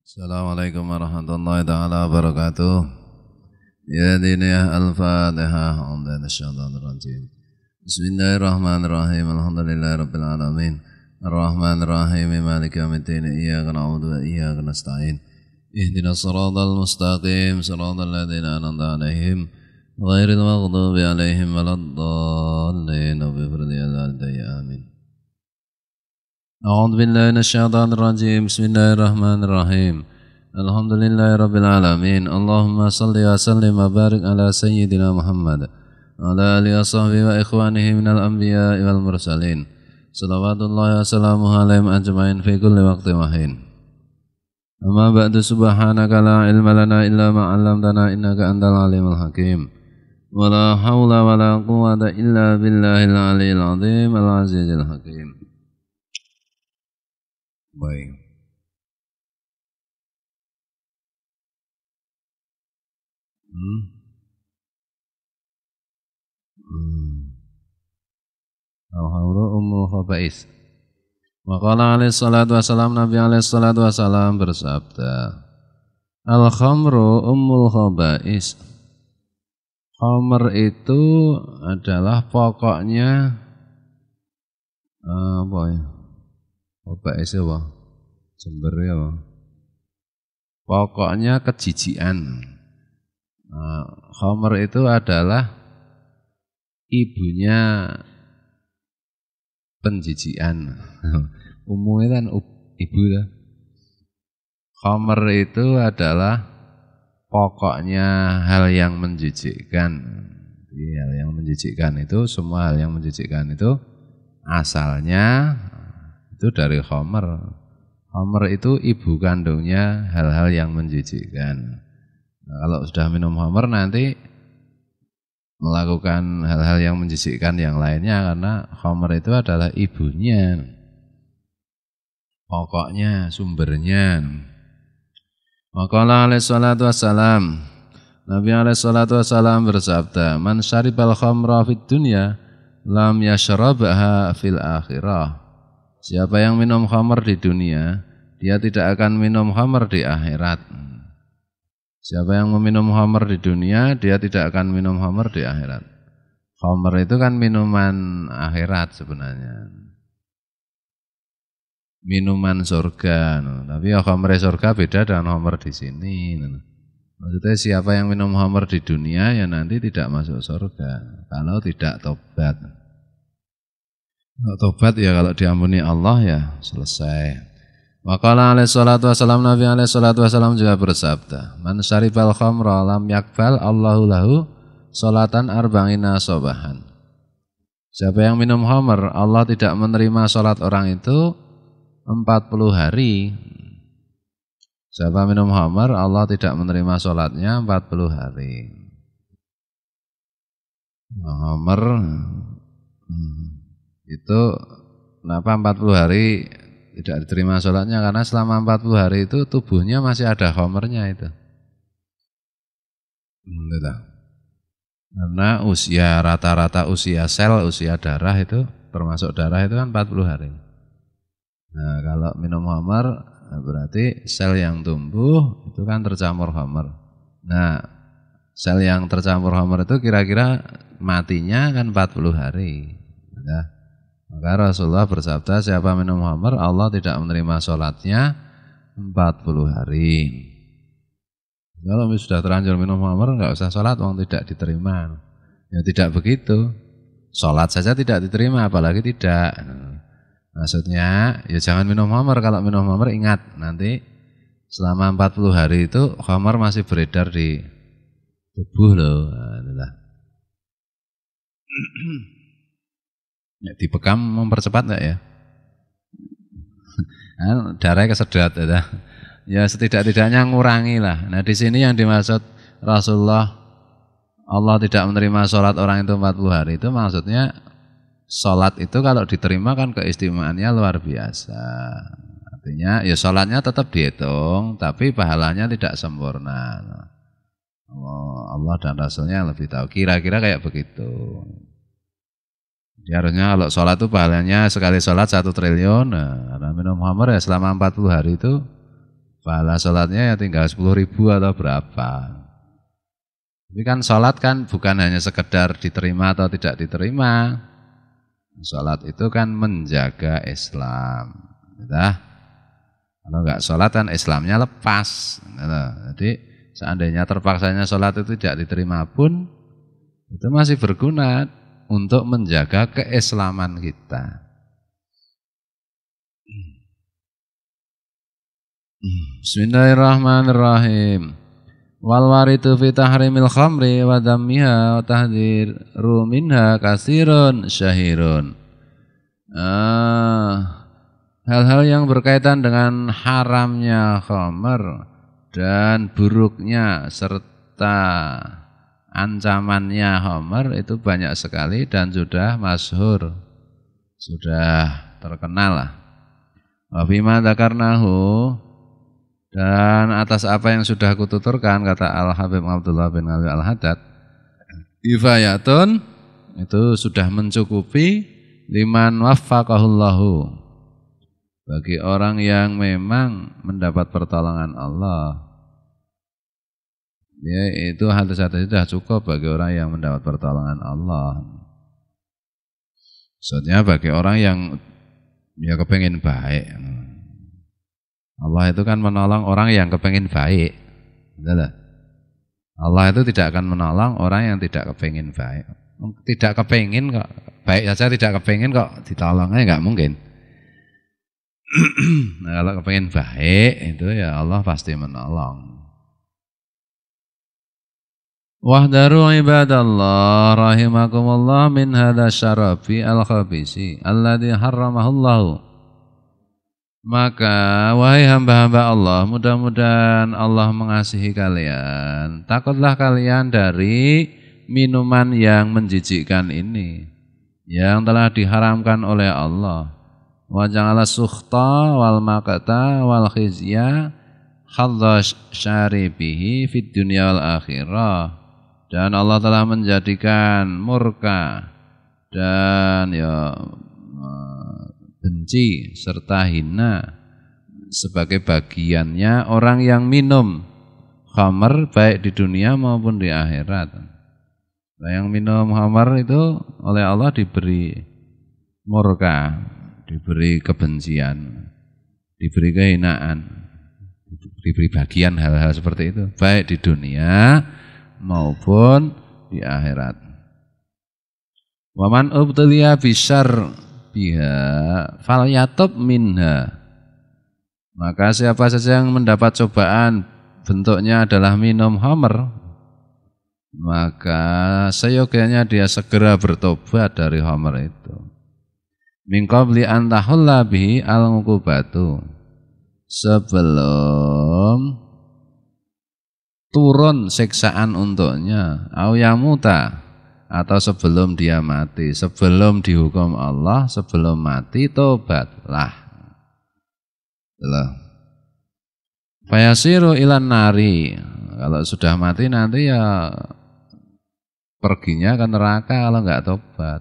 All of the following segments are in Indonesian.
Assalamualaikum warahmatullahi taala wabarakatuh. Ya diniyah al-Fatihah. Alhamdulillahirrahmanirrahim. Bismillahirrahmanirrahim. Alhamdulillahi rabbil alamin. Ar-Rahmanirrahim. Maliki yaumiddin. Iyyaka na'budu wa iyyaka nasta'in. Ihdinas siratal mustaqim. Siratal ladzina an'amta 'alaihim ghairil maghdubi 'alaihim waladdallin. Amin. أعوذ بالله من الشيطان الرجيم بسم الله الرحمن الرحيم الحمد لله رب العالمين اللهم صل وسلم وبارك على سيدنا محمد وعلى آله وصحبه وإخوانه من الأنبياء والمرسلين صلوات الله وسلامه عليهم أجمعين في كل وقت وحين أما بعد سبحانك لا علم لنا إلا ما علمتنا إنك أنت العليم الحكيم ولا حول ولا قوة إلا بالله العلي العظيم العزيز الحكيم. Baik. Al-Hawru Ummul Khaba'is. Maqala alaihi salatu wassalam, Nabi alaihi salatu wassalam bersabda, Al-Khamru Ummul Khaba'is. Khamr itu adalah pokoknya apa ya? Khaba'is apa? Jember apa? Pokoknya kejijian. Khamr itu adalah ibunya penjijian. Umumnya kan ibu ya. Khamr itu adalah pokoknya hal yang menjijikkan. Hal yang menjijikkan itu, semua hal yang menjijikkan itu asalnya itu dari khamr. Khamr itu ibu kandungnya hal-hal yang menjijikkan. Nah, kalau sudah minum khamr nanti melakukan hal-hal yang menjijikkan yang lainnya karena khamr itu adalah ibunya. Pokoknya, sumbernya. Maqala alaihi salatu wassalam. Nabi alaihi salatu wassalam bersabda, "Man syaribal khamra fid dunya lam yashrabha fil akhirah." Siapa yang minum khamr di dunia, dia tidak akan minum khamr di akhirat. Siapa yang meminum khamr di dunia, dia tidak akan minum khamr di akhirat. Khamr itu kan minuman akhirat sebenarnya. Minuman surga. Tapi ya khamr surga beda dengan khamr di sini. Maksudnya siapa yang minum khamr di dunia, ya nanti tidak masuk surga. Kalau tidak tobat. Kalau tobat ya kalau diampuni Allah ya selesai. Waqala alaihi salatu wassalam, Nabi alaihi salatu wassalam juga bersabda, Man syaribal khamra lam yakbal Allahu lahu salatan arba'ina sobahan. Siapa yang minum khamr, Allah tidak menerima salat orang itu 40 hari. Siapa minum khamr, Allah tidak menerima salatnya 40 hari. Khamr itu kenapa 40 hari tidak diterima sholatnya? Karena selama 40 hari itu tubuhnya masih ada khamrnya itu. Karena usia rata-rata usia sel, usia darah itu termasuk darah itu kan 40 hari. Nah kalau minum khamr berarti sel yang tumbuh itu kan tercampur khamr. Nah sel yang tercampur khamr itu kira-kira matinya kan 40 hari. Nah, maka Rasulullah bersabda, siapa minum khamr, Allah tidak menerima sholatnya 40 hari. Kalau sudah terlanjur minum khamr, enggak usah sholat, orang tidak diterima. Ya tidak begitu. Sholat saja tidak diterima, apalagi tidak. Maksudnya, ya jangan minum khamr. Kalau minum khamr ingat, nanti selama 40 hari itu khamr masih beredar di tubuh loh. Nah, ya, dipekam mempercepat enggak ya? Darahnya kesedot ya. Ya setidak-tidaknya ngurangi lah. Nah di sini yang dimaksud Rasulullah Allah tidak menerima sholat orang itu 40 hari itu maksudnya sholat itu kalau diterima kan keistimewaannya luar biasa. Artinya ya sholatnya tetap dihitung tapi pahalanya tidak sempurna. Allah dan Rasulnya lebih tahu. Kira-kira kayak begitu. Jadi harusnya kalau sholat itu pahalanya sekali sholat 1 triliun. Nah, minum khamr ya selama 40 hari itu pahala sholatnya ya tinggal 10.000 atau berapa. Tapi kan sholat kan bukan hanya sekedar diterima atau tidak diterima. Sholat itu kan menjaga Islam. Kalau enggak sholat kan Islamnya lepas. Jadi seandainya terpaksanya sholat itu tidak diterima pun, itu masih berguna untuk menjaga keislaman kita. Bismillahirrahmanirrahim. Wal waridu fi tahrimil khamri wa dammiha wa tahdhiru minha katsirun syahirun. Hal-hal yang berkaitan dengan haramnya khamr dan buruknya serta ancamannya khamr itu banyak sekali dan sudah masyhur, sudah terkenal lah. Wa bima dzakarnahu, dan atas apa yang sudah aku tuturkan, kata Al-Habib Abdullah bin Ali Al-Haddad, ifayatun, itu sudah mencukupi liman waffaqahullahu, bagi orang yang memang mendapat pertolongan Allah. Ya, itu hadis-hadis sudah cukup bagi orang yang mendapat pertolongan Allah. Maksudnya bagi orang yang ya kepengen baik. Allah itu kan menolong orang yang kepengen baik. Betul? Allah itu tidak akan menolong orang yang tidak kepengen baik. Tidak kepengen kok, baik saja tidak kepengen kok ditolongnya enggak mungkin. Nah, kalau kepengen baik itu ya Allah pasti menolong. Wahdaru ibadallah rahimakumullah min hadza syarafi al-khabisi alladzi harramahullahu. Maka wahai hamba-hamba Allah, mudah-mudahan Allah mengasihi kalian. Takutlah kalian dari minuman yang menjijikkan ini, yang telah diharamkan oleh Allah. Wa ja'ala sukhta wal maqta wal khizya hadza syaribihi fid dunya wal akhirah. Dan Allah telah menjadikan murka dan ya benci serta hina sebagai bagiannya orang yang minum khamr baik di dunia maupun di akhirat. Nah, yang minum khamr itu oleh Allah diberi murka, diberi kebencian, diberi kehinaan, diberi bagian hal-hal seperti itu baik di dunia maupun di akhirat. Waman ubtaliya bisyarr biha falyatub minha, maka siapa saja yang mendapat cobaan bentuknya adalah minum khamr, maka seyogianya dia segera bertobat dari khamr itu. Min qabli an tahulla bihi al-uqubatu, sebelum turun siksaan untuknya, au yamuta, atau sebelum dia mati, sebelum dihukum Allah, sebelum mati tobatlah. Fayasiru ilan nari, kalau sudah mati nanti ya perginya ke neraka kalau enggak tobat.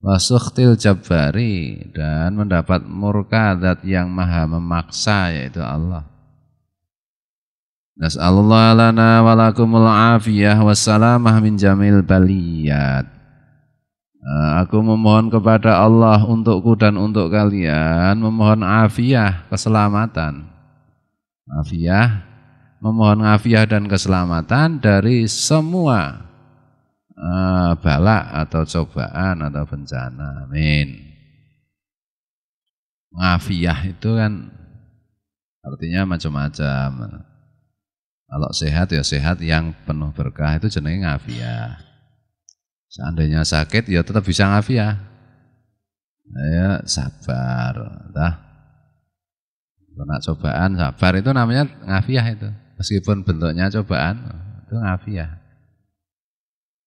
Wasukhtil jabbari, dan mendapat murka zat yang maha memaksa, yaitu Allah. Nas'alullah lana walakumul afiyah wassalamah min jamil baliyat. Aku memohon kepada Allah untukku dan untuk kalian, memohon afiyah, keselamatan. Afiyah, memohon afiyah dan keselamatan dari semua bala atau cobaan atau bencana. Amin. Afiyah itu kan artinya macam-macam. Kalau sehat ya sehat yang penuh berkah, itu jenenge ngafiah. Seandainya sakit ya tetap bisa ngafiah. Ya sabar, dah. Kena cobaan sabar itu namanya ngafiah itu. Meskipun bentuknya cobaan, itu ngafiah.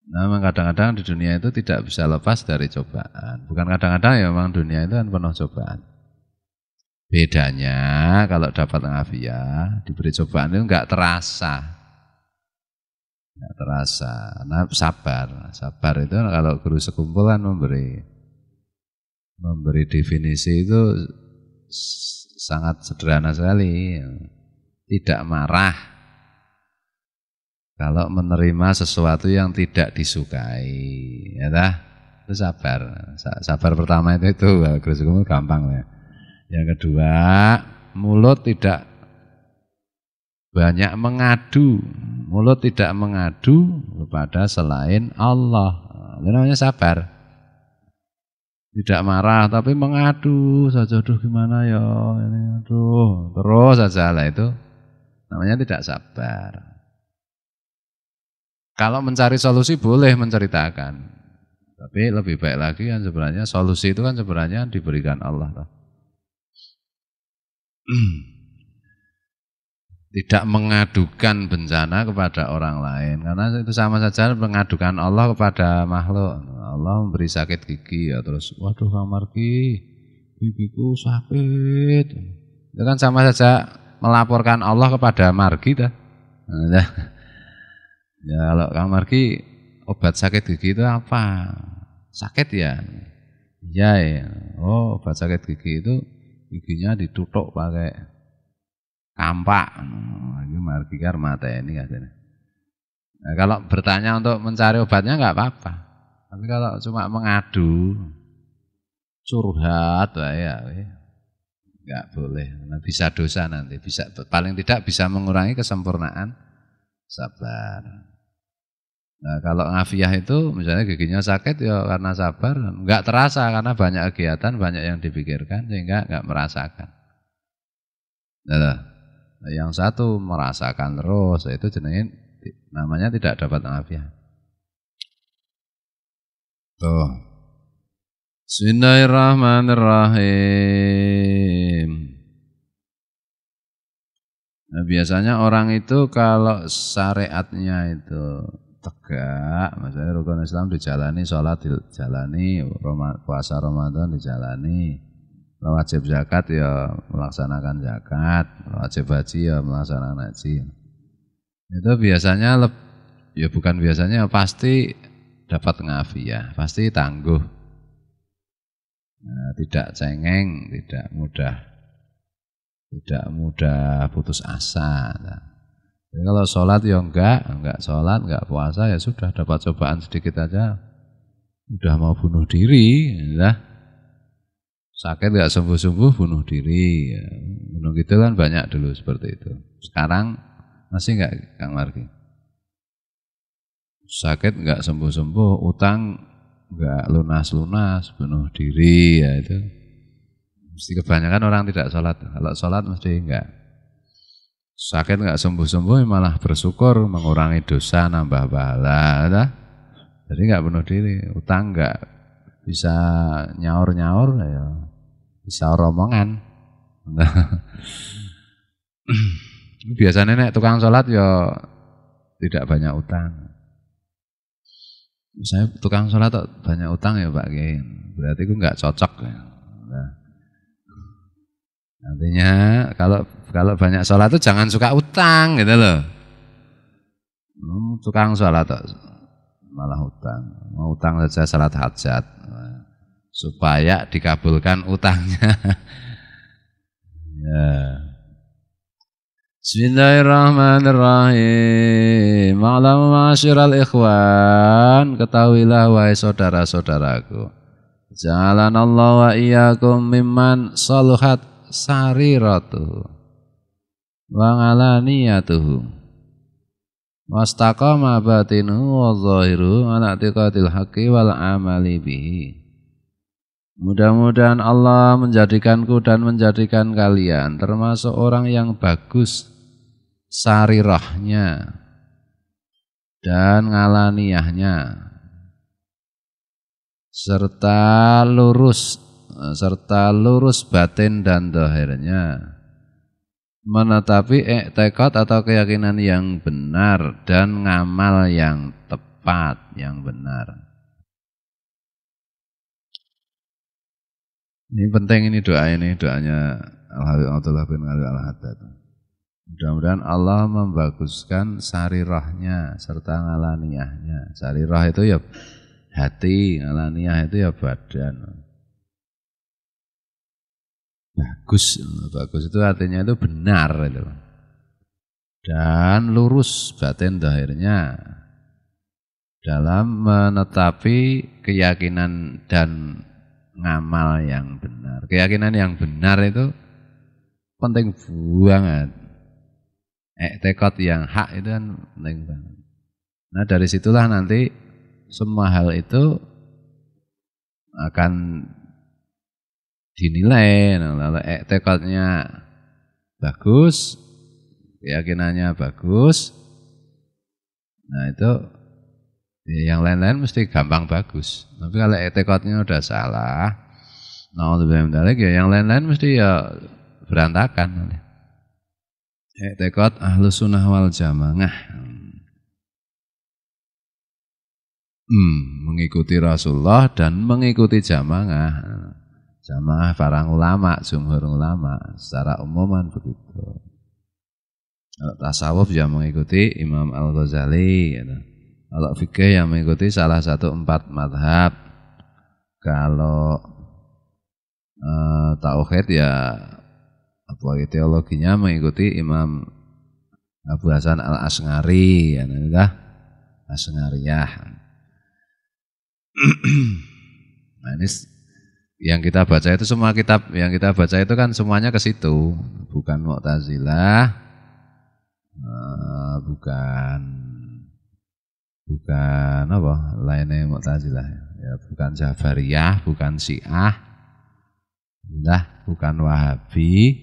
Nah, kadang-kadang di dunia itu tidak bisa lepas dari cobaan. Bukan kadang-kadang ya, memang dunia itu kan penuh cobaan. Bedanya kalau dapat ngafiah, diberi cobaan itu enggak terasa. Enggak terasa. Nah, sabar. Sabar itu kalau guru sekumpul kan memberi definisi itu sangat sederhana sekali. tidak marah kalau menerima sesuatu yang tidak disukai, ya dah. Itu sabar. Sabar pertama itu gampang ya. Yang kedua, mulut tidak banyak mengadu. Mulut tidak mengadu kepada selain Allah. Itu namanya sabar. Tidak marah tapi mengadu saja, aduh gimana ya ini, aduh terus saja lah, itu namanya tidak sabar. Kalau mencari solusi boleh menceritakan, tapi lebih baik lagi kan sebenarnya solusi itu kan sebenarnya diberikan Allah. Tidak mengadukan bencana kepada orang lain, karena itu sama saja mengadukan Allah kepada makhluk. Allah memberi sakit gigi ya terus, waduh Kang Margi, gigiku sakit. Itu kan sama saja melaporkan Allah kepada Margi dah. Nah, ya kalau Kang Margi, obat sakit gigi itu apa? Sakit ya? Iya ya. Oh, obat sakit gigi itu giginya ditutuk pakai kampak. Ini Margi mata ini katanya. Nah, kalau bertanya untuk mencari obatnya enggak apa-apa. Tapi kalau cuma mengadu, curhat ya enggak boleh. Nah, bisa dosa nanti, bisa paling tidak bisa mengurangi kesempurnaan sabar. Nah, kalau ngafiah itu misalnya giginya sakit ya karena sabar, enggak terasa karena banyak kegiatan, banyak yang dipikirkan sehingga enggak merasakan. Nah, yang satu merasakan terus, itu jenenge namanya tidak dapat ngafiah. Tuh. Bismillahirrahmanirrahim. Nah, biasanya orang itu kalau syariatnya itu tegak, misalnya rukun Islam dijalani, sholat dijalani, puasa Ramadan dijalani, wajib zakat ya melaksanakan zakat, wajib haji ya melaksanakan haji. Itu biasanya ya bukan biasanya, pasti dapat ngafiyah, pasti tangguh. Nah, tidak cengeng, tidak mudah putus asa. Nah, jadi kalau sholat ya enggak sholat, enggak puasa ya sudah, dapat cobaan sedikit aja udah mau bunuh diri, ya. Sakit enggak sembuh-sembuh bunuh diri, ya. Bunuh gitu kan banyak dulu seperti itu. Sekarang masih enggak Kang Margi? Sakit enggak sembuh-sembuh, utang enggak lunas-lunas, bunuh diri, ya itu. Mesti kebanyakan orang tidak sholat. Kalau sholat mesti enggak. Sakit enggak sembuh-sembuh malah bersyukur, mengurangi dosa, nambah pahala, ya. Jadi enggak bunuh diri, utang enggak bisa nyaur-nyaur, ya bisa romongan. Biasanya nek tukang sholat ya tidak banyak utang. Saya tukang sholat banyak utang ya Pak Kiai, berarti itu enggak cocok ya. Nah, artinya kalau banyak sholat itu jangan suka utang gitu loh. Tukang sholat malah utang, mau utang saja salat hajat supaya dikabulkan utangnya. Ya. Bismillahirrahmanirrahim. Ma'lamu ma'asyiral ikhwan, ketahuilah wahai saudara-saudaraku, ja'alanallahu wa iyyakum mimman saluhat sariratuhu wa alaniyatuhu wastaqama batinuhu wa zahiruhu ala i'tiqadil haqqi wal amali bihi. Mudah-mudahan Allah menjadikanku dan menjadikan kalian termasuk orang yang bagus sarirahnya dan ngalaniyahnya, serta lurus batin dan zahirnya, menetapi i'tiqad atau keyakinan yang benar dan ngamal yang tepat, yang benar. Ini penting, ini doanya Al-Habib Abdullah bin Ali Al-Haddad. Mudah-mudahan Allah membaguskan sarirahnya serta ngalaniyahnya. Sarirah itu ya hati, ngalaniyah itu ya badan. Bagus itu artinya itu benar itu. dan lurus batin zahirnya dalam menetapi keyakinan dan ngamal yang benar. Keyakinan yang benar itu penting banget. Tekad yang hak itu kan penting banget. Nah dari situlah nanti semua hal itu akan dinilai. Kalau tekadnya bagus, keyakinannya bagus, nah itu ya yang lain-lain mesti gampang bagus. Tapi kalau tekadnya udah salah, ya yang lain-lain mesti ya berantakan. Tekad Ahlus Sunnah wal Jamaah mengikuti Rasulullah dan mengikuti jamaah. Jamaah para ulama, jumhur ulama secara umuman begitu. Kalau tasawuf ya mengikuti Imam Al-Ghazali gitu. Kalau fikih yang mengikuti salah satu 4 madhab. Kalau tauhid ya teologinya mengikuti Imam Abu Hasan Al-Asy'ari ya, Asy'ariyah. Nah ini yang kita baca itu semua kitab yang kita baca itu kan semuanya ke situ, bukan Mu'tazilah, bukan apa lainnya Mu'tazilah, ya bukan Jabariyah, bukan Syiah, bukan Wahabi,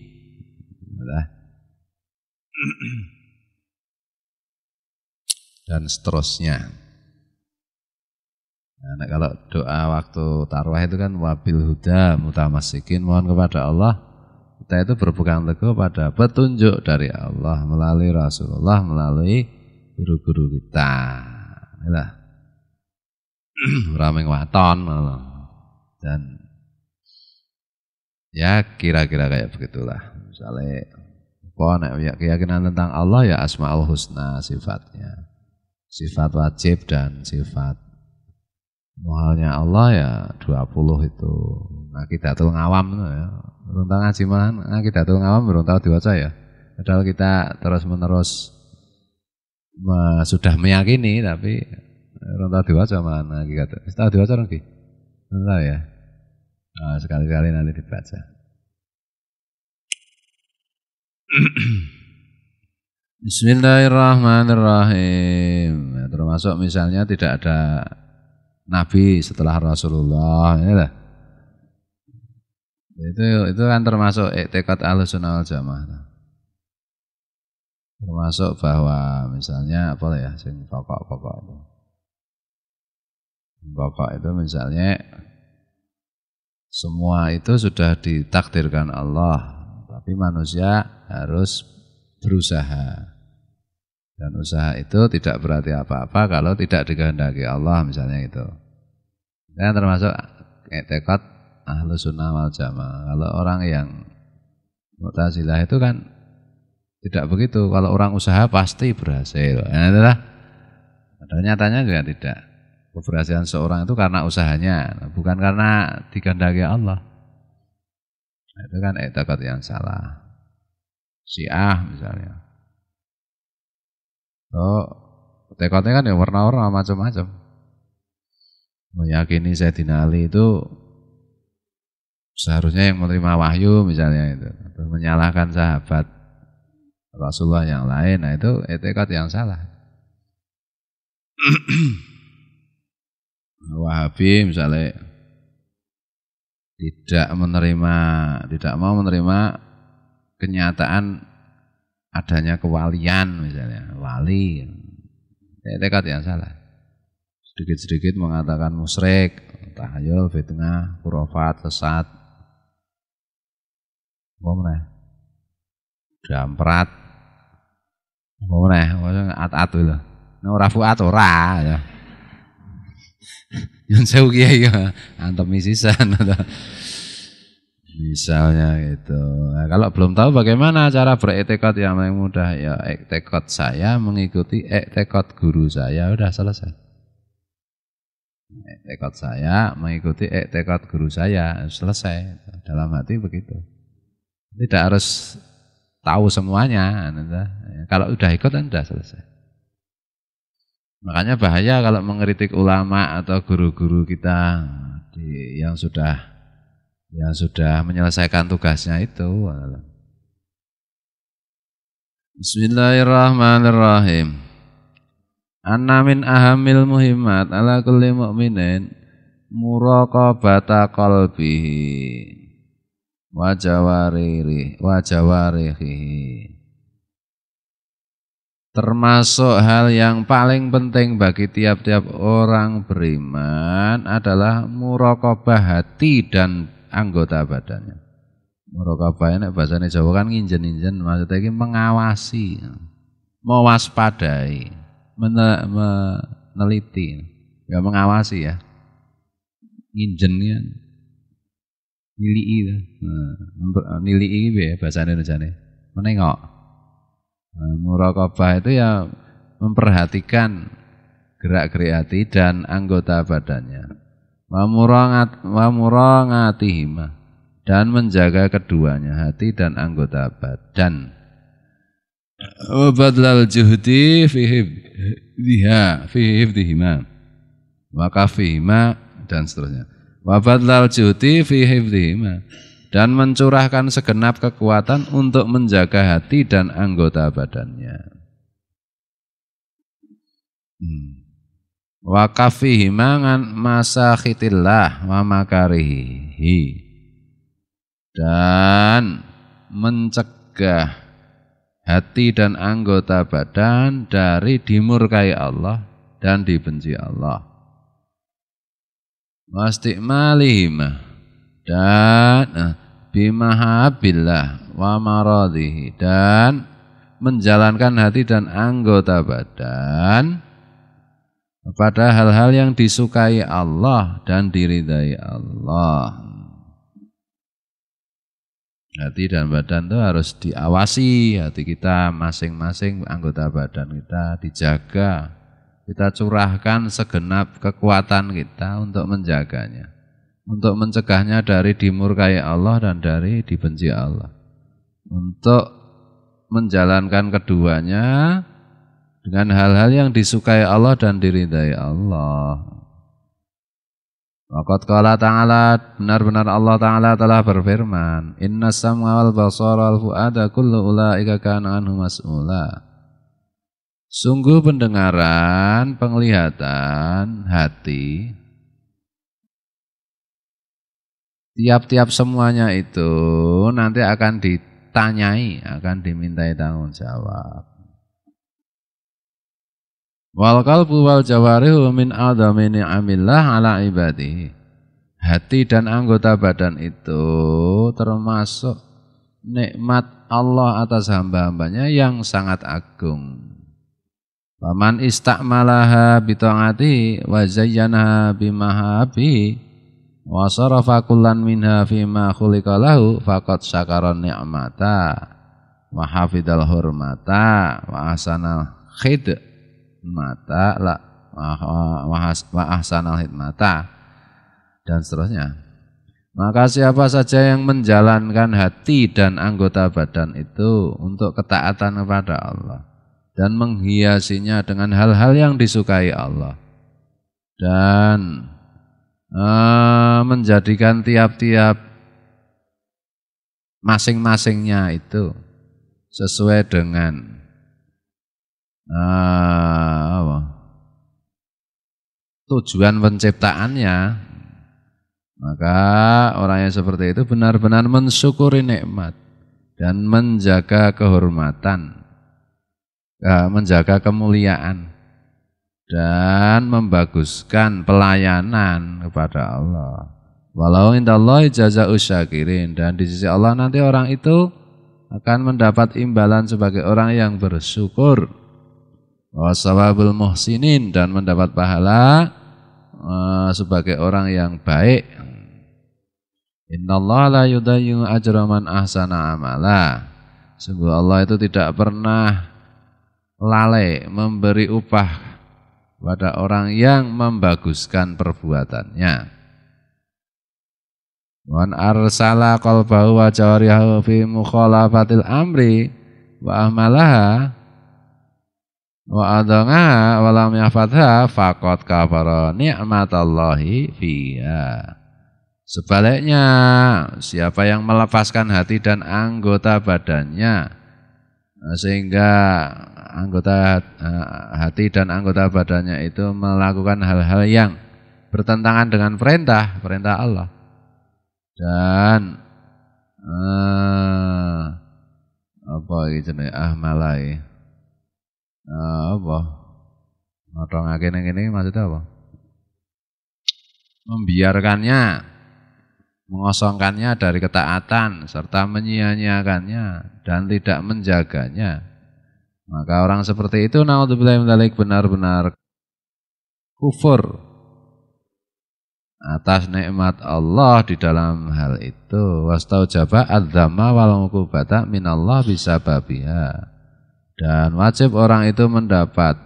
dan seterusnya. Nah, kalau doa waktu tarawih itu kan wabil huda mutamassikin, mohon kepada Allah kita itu berpegang teguh pada petunjuk dari Allah melalui Rasulullah, melalui guru-guru kita. Inilah rameng waton dan ya kira-kira kayak begitulah. Misalnya keyakinan tentang Allah ya Asmaul Husna sifatnya, sifat wajib dan sifat muhalnya Allah ya 20 itu. Aqidatul Ngawam ya. Tentang ngaji mana Aqidatul Ngawam belum tahu diwaca ya. Padahal kita terus-menerus sudah meyakini tapi belum tahu diwaca mana Aqidatul. Tahu diwaca lagi? Belum tahu ya. Nah, sekali-kali nanti dibaca. Bismillahirrahmanirrahim. Ya, termasuk misalnya tidak ada Nabi setelah Rasulullah, ya. Itu kan termasuk i'tiqad Ahlus Sunnah wal Jamaah. Termasuk bahwa misalnya apa ya, sing pokok-pokok itu. Pokok itu misalnya semua itu sudah ditakdirkan Allah, tapi manusia harus berusaha. Dan usaha itu tidak berarti apa-apa kalau tidak dikehendaki Allah misalnya itu. Dan termasuk i'tiqad Ahlus Sunnah wal Jamaah. Kalau orang yang Mu'tazilah itu kan tidak begitu. Kalau orang usaha pasti berhasil. Nah, itulah. Padahal nyatanya juga tidak. Keberhasilan seorang itu karena usahanya, bukan karena dikehendaki Allah. Nah, itu kan i'tiqad yang salah. Syiah misalnya. Tekadnya kan ya warna-warna macam-macam. Meyakini Sayyidina Ali itu seharusnya yang menerima wahyu misalnya itu, atau menyalahkan sahabat Rasulullah yang lain, nah itu tekad yang salah. Wahabi misalnya tidak mau menerima kenyataan adanya kewalian misalnya, wali, tekad yang salah. Sedikit-sedikit mengatakan musyrik, tahayul, fitnah, khurafat, sesat, damprat, at-at lho. Ora fuat ora ya. Yang saya kiai ya, antem misisan atau misalnya gitu. Nah, kalau belum tahu bagaimana cara beriktikad yang paling mudah, ya iktikad saya mengikuti iktikad guru saya, udah selesai. Iktikad saya mengikuti iktikad guru saya, selesai. Dalam hati begitu. Tidak harus tahu semuanya. Kalau udah ikut kan udah selesai. Makanya bahaya kalau mengkritik ulama atau guru-guru kita yang sudah menyelesaikan tugasnya itu. Bismillahirrahmanirrahim. Anna min ahamil muhimmat ala kulli mu'minin muraqabata qalbihi wa jawarihi. Termasuk hal yang paling penting bagi tiap-tiap orang beriman adalah muraqabah hati dan anggota badannya. Muraqabah nek bahasane Jawa kan nginjen-injen, maksudnya iki mengawasi, mewaspadai, meneliti. Ya mengawasi ya. Nginjen kan nilii. Nilii piye bahasane Indonesiane? Menengok. Muraqabah itu ya memperhatikan gerak-gerik hati dan anggota badannya. Wa murangatihima, dan menjaga keduanya, hati dan anggota badan. Wa badlal juhdi fi hifdihima wa kafihima, dan seterusnya. Wa badlal juhdi fi hifdihima, dan mencurahkan segenap kekuatan untuk menjaga hati dan anggota badannya. Wa kafihima ngan masakhitillah wa makarihi, dan mencegah hati dan anggota badan dari dimurkai Allah dan dibenci Allah. Wa istiqmalihima, dan bimahabillah wa maradhihi, dan menjalankan hati dan anggota badan kepada hal-hal yang disukai Allah dan diridai Allah. Hati dan badan itu harus diawasi, hati kita masing-masing anggota badan kita dijaga. Kita curahkan segenap kekuatan kita untuk menjaganya, untuk mencegahnya dari dimurkai Allah dan dari dibenci Allah, untuk menjalankan keduanya dengan hal-hal yang disukai Allah dan diridai Allah. Waqad qala ta'ala, benar-benar Allah Ta'ala telah berfirman, Inna sam'a wal basara wal fu'ada kullu ulaika kana anhu mas'ula. Sungguh pendengaran, penglihatan, hati, tiap-tiap semuanya itu nanti akan ditanyai, akan dimintai tanggung jawab. Wal qalbu wal jawarihu min a'dhami ni'amillah ala ibadihi. Hati dan anggota badan itu termasuk nikmat Allah atas hamba-hambanya yang sangat agung. Faman istakmalaha bita'ati wa zayyanaha bimahabi wa sarafa kullan minha fima khuliqa lahu faqad syakara ni'mata wa hafidal hurmata wa ahsanal khidmata wa ahsanal hidmata, dan seterusnya. Maka siapa saja yang menjalankan hati dan anggota badan itu untuk ketaatan kepada Allah dan menghiasinya dengan hal-hal yang disukai Allah, dan menjadikan tiap-tiap masing-masingnya itu sesuai dengan tujuan penciptaannya, maka orang yang seperti itu benar-benar mensyukuri nikmat dan menjaga kehormatan, menjaga kemuliaan, dan membaguskan pelayanan kepada Allah. Walau indallahi jazaa'us syakirin, dan di sisi Allah nanti orang itu akan mendapat imbalan sebagai orang yang bersyukur. Wa shawabul muhsinin, dan mendapat pahala sebagai orang yang baik. Innallaha la yudayyi'u ajra man ahsana amala. Sungguh Allah itu tidak pernah lalai memberi upah pada orang yang membaguskan perbuatannya. Wan arsala qalbahu wa jawarihahu fi mukhalafatil amri wa ahmalaha wa adanga wa lam yahfadha faqad kafara ni'matallahi fiha. Sebaliknya, siapa yang melepaskan hati dan anggota badannya sehingga anggota hati dan anggota badannya itu melakukan hal-hal yang bertentangan dengan perintah Allah dan apa iki jenenge ahmalai apa ngotongake ning kene maksudnya apa? Membiarkannya, mengosongkannya dari ketaatan serta menyia-nyiakannya dan tidak menjaganya, maka orang seperti itu naudzubillahi min dzalik benar-benar kufur atas nikmat Allah di dalam hal itu. Wastaujaba adzama wal uqubata minallah bisababiha, dan wajib orang itu mendapat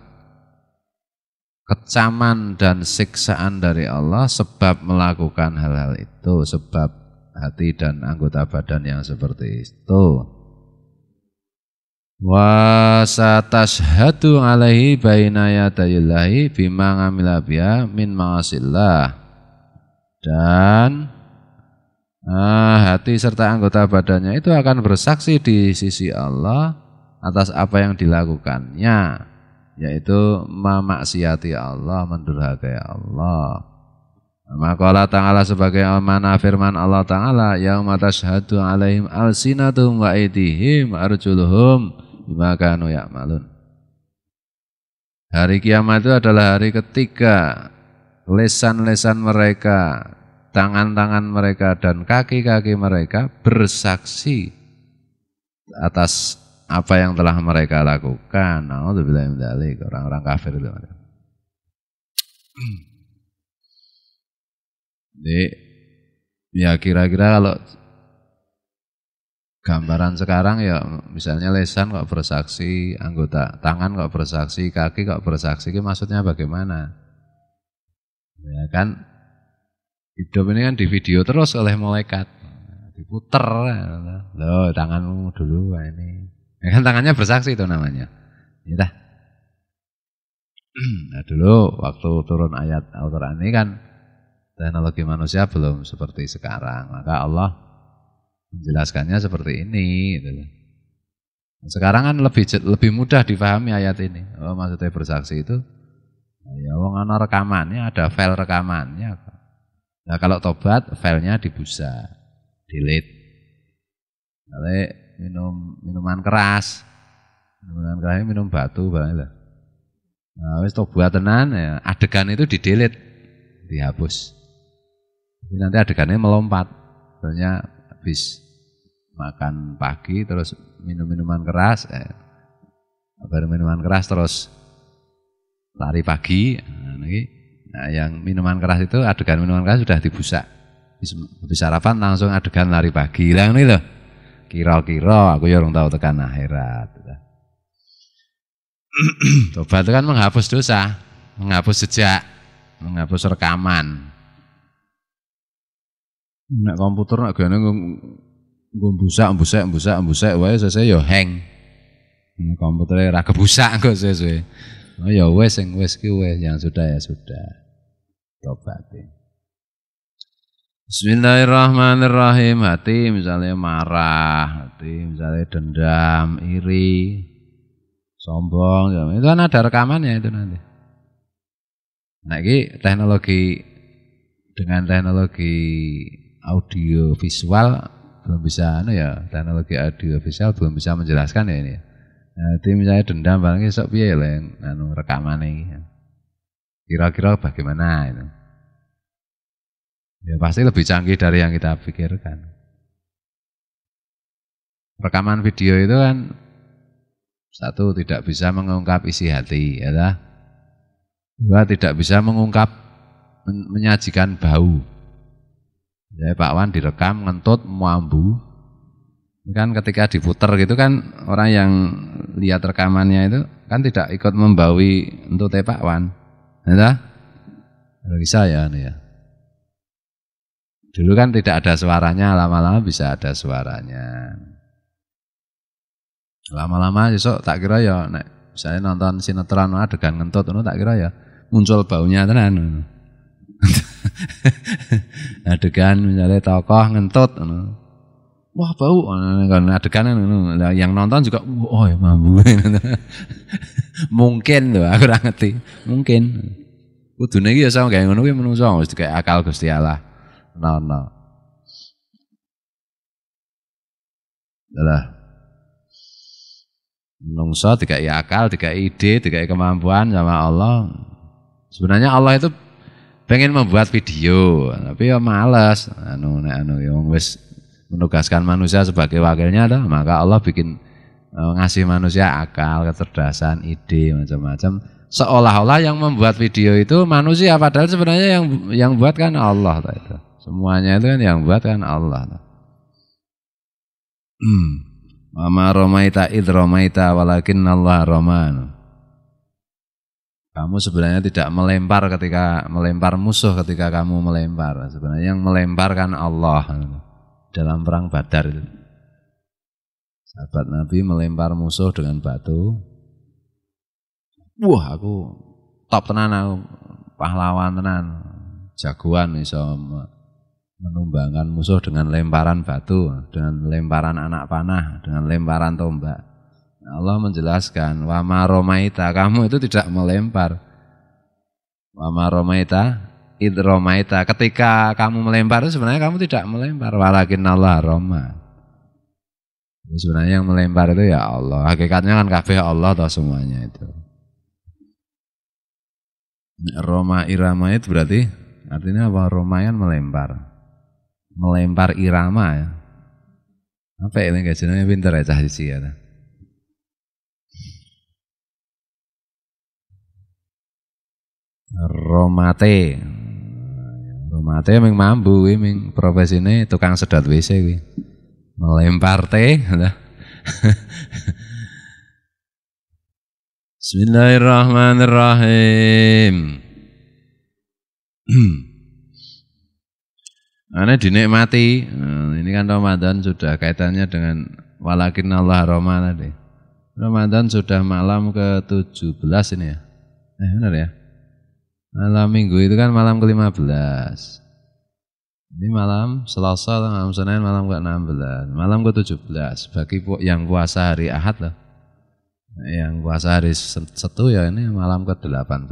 kecaman dan siksaan dari Allah sebab melakukan hal-hal itu, sebab hati dan anggota badan yang seperti itu. Wa satashhadu alaihi baina yadayillahi bima ngamila biha min ma'asillah, dan hati serta anggota badannya itu akan bersaksi di sisi Allah atas apa yang dilakukannya, yaitu memaksiati Allah, mendurhakai Allah. Maka Allah Ta'ala sebagai mana firman Allah Ta'ala, yauma tashhadu alaihim alsinatuhum wa aydihim arjuluhum bima kanu ya'malun. Hari kiamat itu adalah hari ketiga lesan-lesan mereka, tangan-tangan mereka dan kaki-kaki mereka bersaksi atas apa yang telah mereka lakukan. Naudzubillahi min dzalik, orang-orang kafir itu. Jadi ya kira-kira kalau gambaran sekarang ya misalnya lesan kok bersaksi, anggota tangan kok bersaksi, kaki kok bersaksi, itu maksudnya bagaimana? Ya kan hidup ini kan di video terus oleh malaikat, diputer, loh tanganmu dulu ini. Ya kan tangannya bersaksi itu namanya. Ya. Nah dulu waktu turun ayat Al-Quran ini kan teknologi manusia belum seperti sekarang. Maka Allah menjelaskannya seperti ini. Gitu. Sekarang kan lebih mudah difahami ayat ini. Oh, maksudnya bersaksi itu, ya wong ana rekamannya, ada file rekamannya. Nah kalau tobat filenya dibusa, delete. Kalau minuman keras minum batu banget lah. Nah, wis tobat tenan ya, adegan itu di-delete, dihapus. Jadi nanti adegannya melompat. Misalnya habis makan pagi terus minum minuman keras, baru minuman keras terus lari pagi. Nah, yang minuman keras itu adegan minuman keras sudah dibusa. Habis sarapan langsung adegan lari pagi. Lah ini loh. Kira-kira aku ya orang tahu tekan akhirat. Tobat itu kan menghapus dosa, menghapus jejak, menghapus rekaman. Nek komputer nek gane busak, wae sesuk ya hang. Komputere ora kebusak kok sesuk. Oh ya wis sing wis ki wis, yang sudah ya sudah. Tobat. Bismillahirrahmanirrahim. Hati misalnya marah, hati misalnya dendam, iri, sombong, ya. Itu kan ada rekamannya itu nanti. Nah ini dengan teknologi audio visual belum bisa, ya teknologi audio visual belum bisa menjelaskan ya ini. Nah, hati misalnya dendam, barangnya sok piye lah yang rekaman ini. Kira-kira bagaimana itu? Ya pasti lebih canggih dari yang kita pikirkan. Rekaman video itu kan satu tidak bisa mengungkap isi hati, ya dah. Dua tidak bisa mengungkap menyajikan bau. Ya Pak Wan direkam ngentut mambu. Kan ketika diputer gitu kan orang yang lihat rekamannya itu kan tidak ikut membaui untuk Pak Wan. Ya dah. Bisa ya nih ya. Dulu kan tidak ada suaranya, lama-lama bisa ada suaranya. Lama-lama besok tak kira ya nek misalnya nonton sinetron adegan ngentut tak kira ya muncul baunya tenan. Adegan misalnya tokoh ngentut wah bau kan adegan yang nonton juga oh ya mambu. Mungkin lho aku ora ngerti. Mungkin. Kudune iki ya sama gawe ngono kuwi menungso wis kayak akal Gusti Allah. No. Lah menungso dikai akal, dikai ide, dikai kemampuan sama Allah. Sebenarnya Allah itu pengen membuat video, tapi ya males. Yang wis menugaskan manusia sebagai wakilnya dah, maka Allah bikin ngasih manusia akal, kecerdasan, ide macam-macam. Seolah-olah yang membuat video itu manusia, padahal sebenarnya yang buat kan Allah itu. Semuanya itu kan yang buat kan Allah. Wa ma ramaita id ramaita walakinnallaha raman. Kamu sebenarnya tidak melempar ketika melempar musuh ketika kamu melempar. Sebenarnya yang melemparkan Allah dalam perang Badar itu. Sahabat Nabi melempar musuh dengan batu. Wah, aku top tenan aku, pahlawan tenan. Jagoan iso menumbangkan musuh dengan lemparan batu, dengan lemparan anak panah, dengan lemparan tombak. Allah menjelaskan, wa ma romaita, kamu itu tidak melempar. Wa ma romaita, id romaita, ketika kamu melempar itu sebenarnya kamu tidak melempar, walakinnallaha rama. Sebenarnya yang melempar itu ya Allah. Hakikatnya kan kabeh Allah atau semuanya itu. Roma irama itu berarti artinya apa? Romayan melempar. Melempar irama ya. Apa ini guys, jenenge pinter ya cah siji ya. Romate. Romate ming mambu kuwi ming profesine tukang sedot WC kuwi. Melempar teh. Bismillahirrahmanirrahim. Ana dinikmati. Ini kan Ramadan sudah kaitannya dengan walakinnallaha rahman tadi. Ramadan sudah malam ke-17 ini ya. Benar ya? Malam Minggu itu kan malam ke-15. Ini malam Selasa, malam Senin, malam ke-16. Malam ke-17 bagi yang puasa hari Ahad lah. Yang puasa hari Setu ya ini malam ke-18.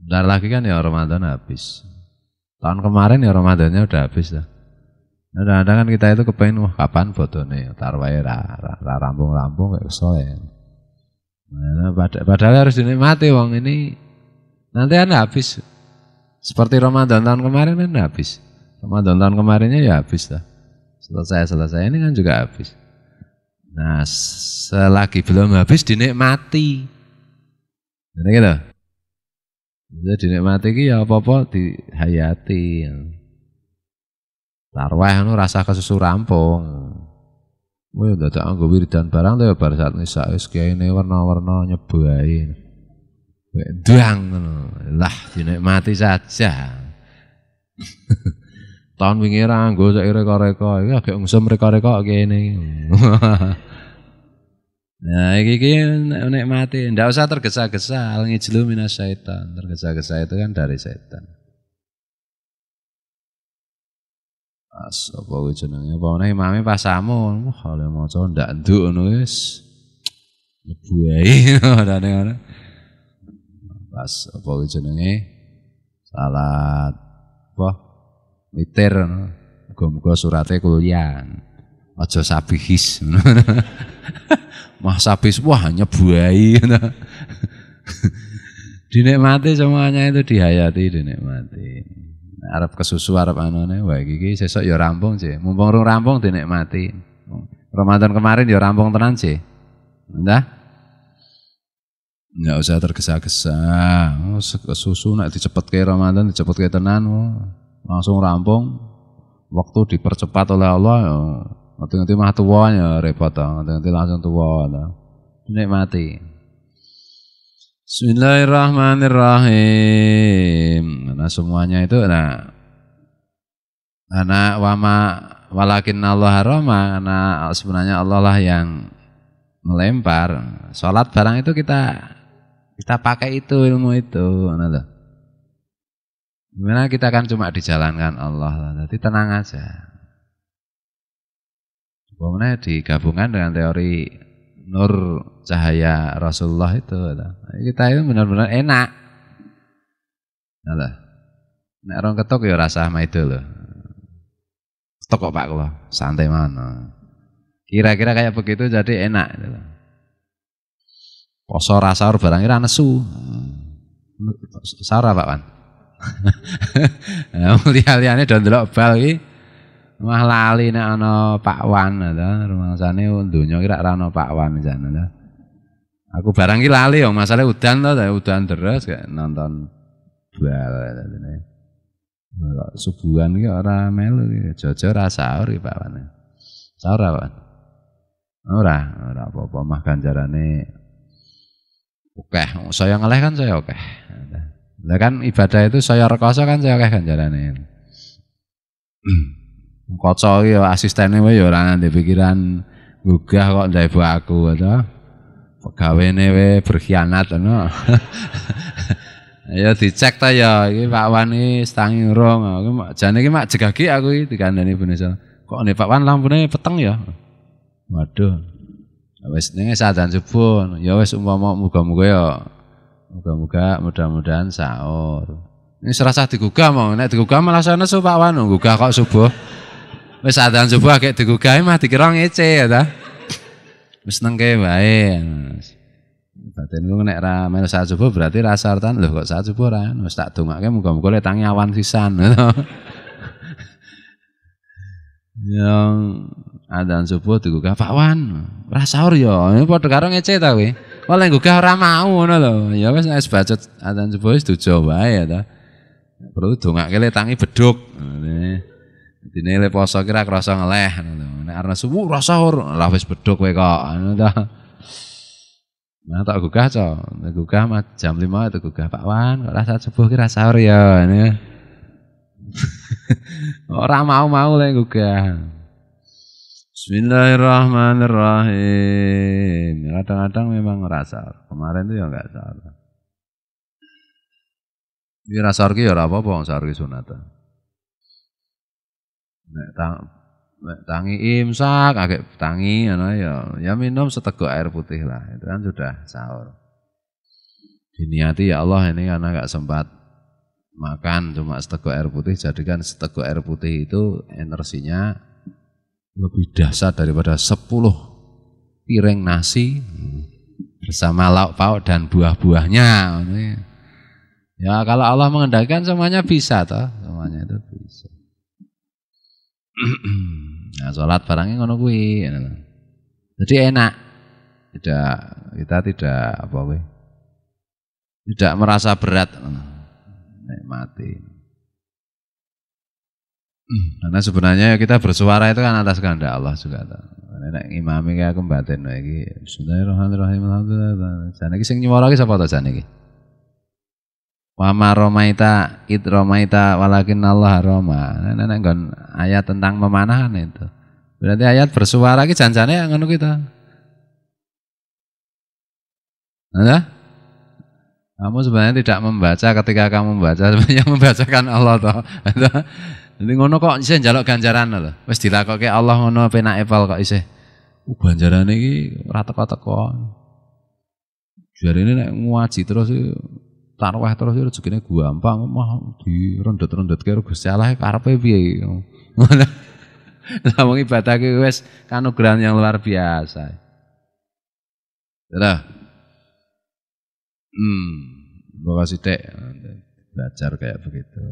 Bentar lagi kan ya Ramadan habis. Tahun kemarin ya Ramadannya udah habis lah. Kadang-kadang kan kita itu kepengen wah kapan bodone tarwae rampung-rampung kayak soe. Nah, padahal harus dinikmati wong ini nanti kan habis. Seperti Ramadan tahun kemarin kan habis. Ramadan tahun kemarinnya ya habis lah. Selesai ini kan juga habis. Nah, selagi belum habis dinikmati. Jadi gitu. Jadi dinikmati ki ya apa-apa dihayati. Tarwah anu rasa kesusu rampung. Kowe dadak anggo wiridan barang to ya bar saat nisa wis kene warna-warna nyebai. Ndang ngono. Lah dinikmati saja. Tahun wingi ra anggo sak reka-reka iki agek ngusum reka-reka kene. Nah, iki nikmati, ndak usah tergesa-gesa, al-ngijlu minasyaitan. Tergesa-gesa itu kan dari setan. Apa kuwi jenenge? Apa ana imame pas samun, wah oleh maca ndak nduk ngono wis. Nyebuai ngono. Pas apa kuwi jenenge? Salat apa? Witir ngono. Muga-muga surate kulyan. Aja sabihis. Mas habis wah nyebuai. Dinikmati semuanya itu dihayati, dinikmati. Arep kesusu arep anone wah iki sesuk ya rampung sih. Mumpung rung rampung dinikmati. Ramadan kemarin ya rampung tenan sih. Ndah? Enggak usah tergesa-gesa. Kesusu nek dicepetke Ramadan dicepetke tenan langsung rampung. Waktu dipercepat oleh Allah ya. Nanti mah tua ya repot nanti langsung tua nikmati. Bismillahirrahmanirrahim. Nah semuanya itu Karena walakin Allah roma, karena sebenarnya Allah lah yang melempar. Sholat barang itu kita pakai itu ilmu itu. Gimana kita kan cuma dijalankan Allah, jadi tenang aja. Kemudian digabungkan dengan teori nur cahaya Rasulullah itu, kita itu benar-benar enak. Nek orang ketok ya rasa sama itu loh. Ketok kok Pak kula, santai mana. Kira-kira kayak begitu jadi enak. Poso rasa barang ora nesu. Sahur Pak Wan. Lihat-lihatnya do ndelok bal iki. Mah lali nek ana Pak Wan to, rumangsane donya ki ora ana Pak Wan jan to. Aku barang ki lali yo, masalahe udan to, udan deres kayak nonton bal tadi. Kok subuhan ki ora melu ki, jojo ora sahur ki Pak Wan. Sahur Pak Wan. Ora apa-apa mah ganjarane akeh. Saya ngeleh kan saya akeh. Lah kan ibadah itu saya rekoso kan saya akeh ganjarane. Kaca iki asistene wae ya ora ndek pikiran gugah kok ndek aku to. Pegawene wae berkhianat ngono. Ya dicek ta ya iki Pak Wan iki stangi urung. Jane iki mak jegagi aku iki dikandani Indonesia. Kok ndek Pak Wan lampune peteng ya. Waduh. Wis ning adzan subuh. Ya wis umpama muga-muga ya. Muga-muga mudah-mudahan sahur. Ini serasa digugah mau, nek digugah malah saya nesu Pak Wan, gugah kok subuh. Wis adzan subuh agek digugah mah dikira ngece ya ta. Wis nengke wae. Batinku nek ra melu saat subuh berarti ra sartan lho kok saat subuh ra. Wis tak dongake muga-muga le tangi awan sisan. Yang adzan subuh digugah Pak Wan, ra sahur ya. Ini padha karo ngece ta kowe. Wale gugah ora mau ngono lho. Ya wis nek bacot adzan subuh wis dujo wae ya ta. Perlu dongake le tangi beduk. Dene le poso kira krasa ngeleh ngono. Nek arep subuh ora sahur, lah wis beduk kowe kok ngono ta. Nah tak gugah co, gugah mah jam 5 itu gugah Pak Wan, kok rasa subuh kira sahur ya ini. Ora mau le gugah. Bismillahirrahmanirrahim. Kadang-kadang memang ngerasa. Kemarin itu ya enggak salah. Ini rasa ki ya ora apa-apa sahur ki sunat. Nek tangi imsak, agak tangi ya minum seteguk air putih lah. Itu kan sudah sahur. Diniati ya Allah ini karena enggak sempat makan cuma seteguk air putih, jadikan seteguk air putih itu energinya lebih dahsyat daripada 10 piring nasi bersama lauk pauk dan buah-buahnya. Ya kalau Allah mengendalikan semuanya bisa toh, semuanya itu bisa. Nah, sholat barangnya ngono kuwi. Jadi enak. Kita tidak apa kuwi. Tidak merasa berat nikmati. Karena sebenarnya kita bersuara itu kan atas kehendak Allah juga. Nek imami kayak aku batin iki. Bismillahirrahmanirrahim. Alhamdulillah. Jane iki sing nyuwara iki sapa to jane iki? Wa ma romaita id romaita walakin Allah roma. Nek nggon ayat tentang memanah itu. Berarti ayat bersuara iki janjane ngono kita. Ada? Kamu sebenarnya tidak membaca ketika kamu membaca sebenarnya membacakan Allah toh. Jadi ngono kok isih njaluk ganjaran lho. Wis dilakoke Allah ngono penake pol kok isih. Ganjarane iki ora teko-teko. Jarene nek ngaji terus tarwah terus rezekine gampang mah direndet-rendet karo Gusti Allah karepe piye. Ngono. Lah wong ibadah ki wis kanugrahan yang luar biasa. Lah. Bawa sithik belajar kayak begitu.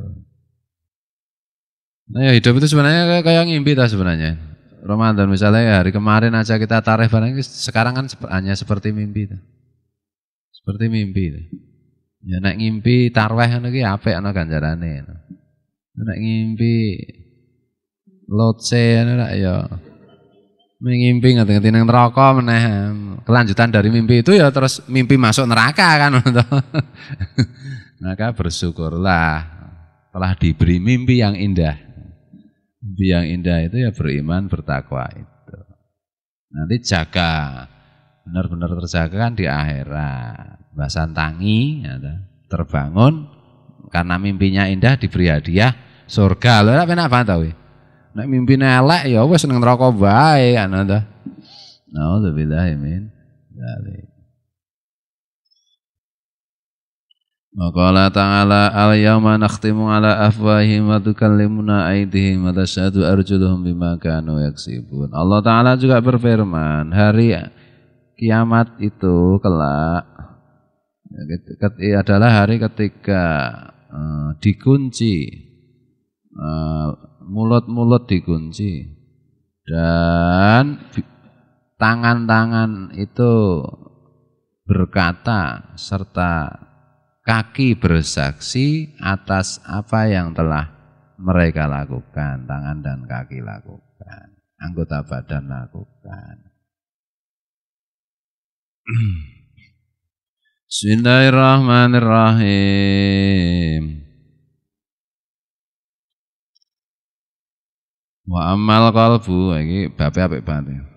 Nah ya hidup itu sebenarnya kayak ngimpi ta sebenarnya. Ramadan misalnya hari kemarin aja kita tarikh barang sekarang kan hanya seperti mimpi ta. Seperti mimpi ta. Ya nek ngimpi tarweh ngono iki apik ana ganjarane. Nek ngimpi lotse ngono ya ngimpi ngerti-ngerti nang neraka meneh. Kelanjutan dari mimpi itu ya terus mimpi masuk neraka kan. Maka bersyukurlah telah diberi mimpi yang indah. Mimpi yang indah itu ya beriman, bertakwa itu. Nanti jaga, benar-benar terjaga kan di akhirat. Basan tangi, ya, terbangun karena mimpinya indah diberi hadiah surga. Lho nek penak banget nek mimpine elek ya wis ning neraka bae ana ta. Nauzubillahi min dzalik. Wa qala ta'ala al-yawma nakhtimu ala afwahihim wa tukallimuna aydihim wa tashhadu arjuluhum bima kanu yaksibun. Allah Ta'ala juga berfirman, hari kiamat itu kelak adalah hari ketika dikunci, mulut-mulut dikunci dan tangan-tangan itu berkata serta kaki bersaksi atas apa yang telah mereka lakukan, tangan dan kaki lakukan, anggota badan lakukan. Bismillahirrahmanirrahim. Wa amal qalbu iki bape apik banget.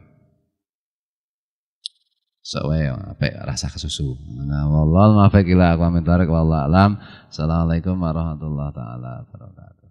Soalnya apik rasa kesusu. Nah, wallahu muwaffiq ila aqwamit thoriq wallahu alam. Assalamualaikum warahmatullahi taala wabarakatuh.